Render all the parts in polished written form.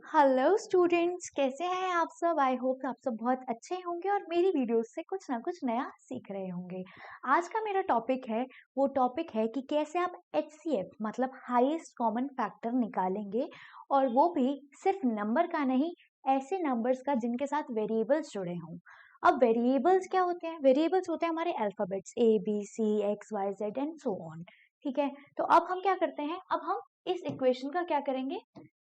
Hello students, कैसे हैं आप सब। आई होप आप सब बहुत अच्छे होंगे और मेरी वीडियोस से कुछ ना कुछ नया सीख रहे होंगे। आज का मेरा टॉपिक है, वो टॉपिक है कि कैसे आप HCF मतलब हाईएस्ट कॉमन फैक्टर निकालेंगे, और वो भी सिर्फ नंबर का नहीं, ऐसे नंबर्स का जिनके साथ वेरिएबल्स जुड़े हों। अब वेरिएबल्स क्या होते हैं? वेरिएबल्स होते हैं हमारे alphabets ABCXYZ and so on. ठीक है, तो अब हम क्या करते हैं, अब हम इस इक्वेशन का क्या करेंगे,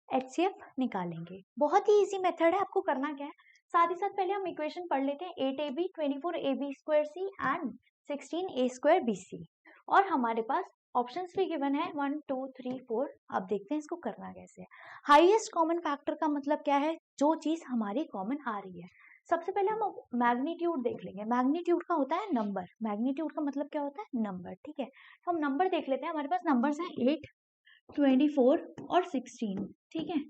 HCF निकालेंगे। बहुत ही इजी मेथड है। आपको करना क्या है, साथ ही साथ पहले हम इक्वेशन पढ़ लेते हैं। 8AB 24AB² एंड 16A²BC, और हमारे पास ऑप्शंस भी गिवन है 1 2 3 4। अब देखते हैं इसको करना कैसे है। हाईएस्ट कॉमन फैक्टर का मतलब क्या है? जो चीज हमारी कॉमन आ रही है। सबसे पहले हम मैग्नीट्यूड देख लेंगे। मैग्नीट्यूड का होता है नंबर। मैग्नीट्यूड का मतलब क्या होता है? नंबर। ठीक है, तो हम नंबर देख लेते हैं। हमारे पास नंबर्स हैं 8, 24 और 16। ठीक है,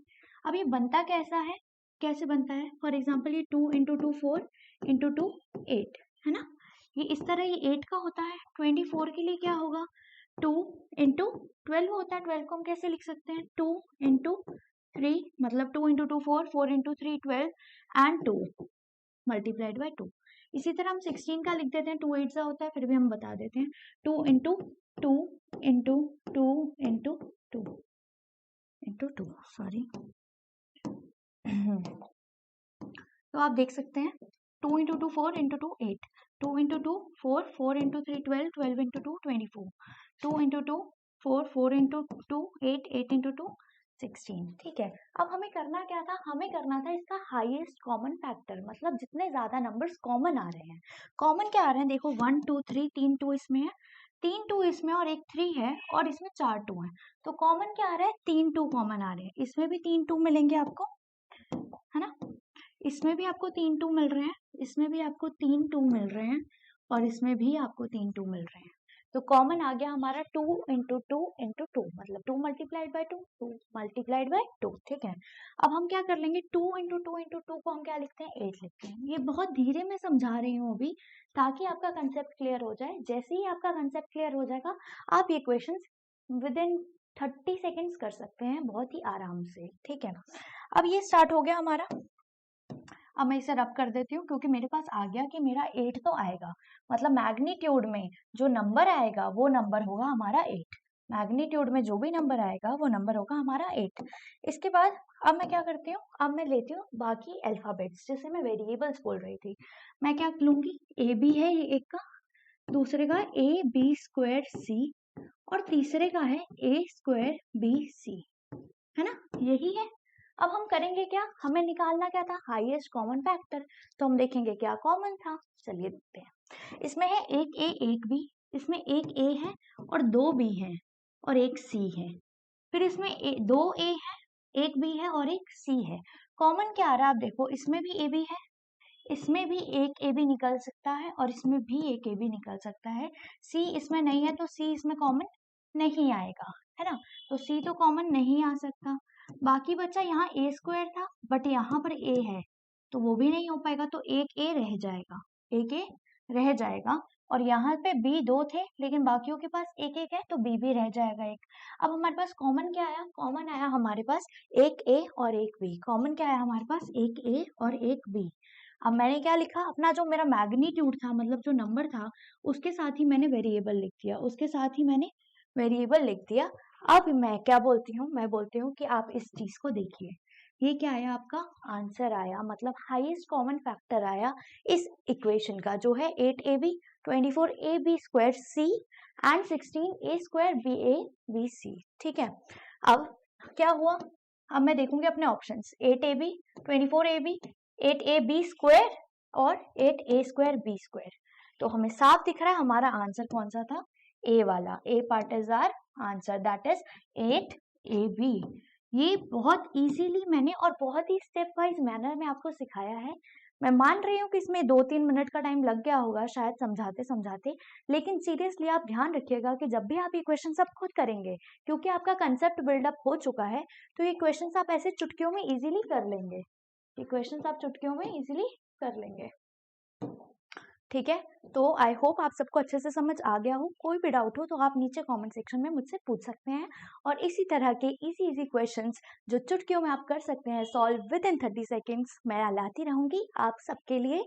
अब ये बनता कैसा है, कैसे बनता है? फॉर एग्जाम्पल ये 2 इंटू 2 4 इंटू 2 8 है ना। ये इस तरह ये 8 का होता है। 24 के लिए क्या होगा? 2 इंटू 12 होता है। 12 को हम कैसे लिख सकते हैं? 2 इंटू 3, मतलब 2 into 2 4, 4 into 3 12 and 2 multiplied by 2। इसी तरह हम 16 का लिख देते हैं। 2 8 सा होता है, फिर भी हम बता देते हैं 2 into 2 into 2 into 2 into 2, sorry. तो आप देख सकते हैं 2 into 2 4 into 2 8, 2 into 2 4, 4 into 3 12, 12 into 2 24, 2 into 2 4, 4 into 2 8, 8 into 2 16। ठीक है, अब हमें करना क्या था? हमें करना था इसका हाईएस्ट कॉमन फैक्टर, मतलब जितने ज्यादा नंबर्स कॉमन आ रहे हैं। कॉमन क्या आ रहे हैं? देखो 1 2 3, 3 2 इसमें है, 3 2 इसमें, और एक 3 है, और इसमें 4 2 है। तो कॉमन क्या आ रहा है? 3 2 कॉमन आ रहे हैं। इसमें भी 3 2 मिलेंगे आपको, है ना। इसमें भी आपको 3 2 मिल रहे हैं, इसमें भी आपको 3 2 मिल रहे हैं, और इसमें भी आपको 3 2 मिल रहे हैं। तो कॉमन आ गया हमारा 2 इंटू 2 इंटू 2, मतलब 2 मल्टीप्लाइड बाई 2, 2 मल्टीप्लाइड बाई 2। ठीक है, अब हम क्या कर लेंगे? 2 इंटू 2 इंटू 2 को हम क्या लिखते हैं? 8 लिखते हैं। ये बहुत धीरे में समझा रही हूँ अभी, ताकि आपका कंसेप्ट क्लियर हो जाए। जैसे ही आपका कंसेप्ट क्लियर हो जाएगा, आप ये क्वेश्चंस विद इन 30 सेकेंड्स कर सकते हैं, बहुत ही आराम से। ठीक है, अब ये स्टार्ट हो गया हमारा। अब मैं इसे रब कर देती हूँ, क्योंकि मेरे पास आ गया कि मेरा 8 तो आएगा, मतलब मैग्नीट्यूड में जो नंबर आएगा वो नंबर होगा हमारा 8। मैग्नीट्यूड में जो भी नंबर आएगा वो नंबर होगा हमारा 8। इसके बाद अब मैं क्या करती हूँ, अब मैं लेती हूँ बाकी अल्फाबेट्स, जैसे मैं वेरिएबल्स बोल रही थी। मैं क्या लूंगी? ए बी है ये एक का, दूसरे का AB²C, और तीसरे का है A²BC, है ना। यही है। अब हम करेंगे क्या? हमें निकालना क्या था? Highest common factor. तो हम देखेंगे क्या कॉमन था। चलिए देखते हैं। इसमें है एक A एक B, इसमें एक A है और दो B है और एक C है। फिर इसमें दो A है, एक B है और एक C है। कॉमन क्या आ रहा है? आप देखो, इसमें भी AB है, इसमें भी एक AB निकल सकता है, और इसमें भी एक AB निकल सकता है। C इसमें नहीं है, तो C इसमें कॉमन नहीं आएगा, है ना। तो C तो कॉमन नहीं आ सकता। बाकी बचा यहाँ A² था, बट यहाँ पर A है, तो वो भी नहीं हो पाएगा। तो एक A रह जाएगा, एक A रह जाएगा। और यहाँ पे B दो थे, लेकिन बाकियों के पास एक एक है, तो B भी रह जाएगा एक। अब हमारे पास कॉमन क्या आया? कॉमन आया हमारे पास एक A और एक B। कॉमन क्या आया हमारे पास? एक A और एक B। अब मैंने क्या लिखा? अपना जो मेरा मैग्नीट्यूड था, मतलब जो नंबर था, उसके साथ ही मैंने वेरिएबल लिख दिया, उसके साथ ही मैंने वेरिएबल लिख दिया। अब मैं क्या बोलती हूँ? मैं बोलती हूँ कि आप इस चीज को देखिए। ये क्या आया? आपका आंसर आया, मतलब हाईएस्ट कॉमन फैक्टर आया इस इक्वेशन का, जो है 8AB 24AB²C एंड 16A²BC। ठीक है, अब क्या हुआ? अब मैं देखूंगी अपने ऑप्शंस। 8AB 24AB 8AB² और 8A²B²। तो हमें साफ दिख रहा है हमारा आंसर कौन सा था? ए वाला। A part is our answer, that is 8AB। ये बहुत इजीली मैंने और बहुत ही स्टेप वाइज मैनर में आपको सिखाया है। मैं मान रही हूँ कि इसमें 2-3 मिनट का टाइम लग गया होगा शायद समझाते समझाते, लेकिन सीरियसली आप ध्यान रखिएगा कि जब भी आप ये क्वेश्चन सब खुद करेंगे, क्योंकि आपका कंसेप्ट बिल्डअप हो चुका है, तो ये क्वेश्चन आप ऐसे चुटकियों में इजीली कर लेंगे। ये क्वेश्चंस आप चुटकियों में इजीली कर लेंगे। ठीक है, तो आई होप आप सबको अच्छे से समझ आ गया हो। कोई भी डाउट हो तो आप नीचे कमेंट सेक्शन में मुझसे पूछ सकते हैं, और इसी तरह के इजी क्वेश्चंस जो चुटकियों में आप कर सकते हैं सॉल्व विद इन 30 सेकेंड्स, मैं लाती रहूंगी आप सबके लिए।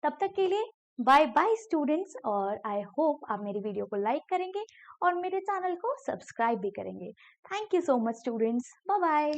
तब तक के लिए बाय बाय स्टूडेंट्स, और आई होप आप मेरी वीडियो को लाइक करेंगे और मेरे चैनल को सब्सक्राइब भी करेंगे। Thank you so much students, bye bye.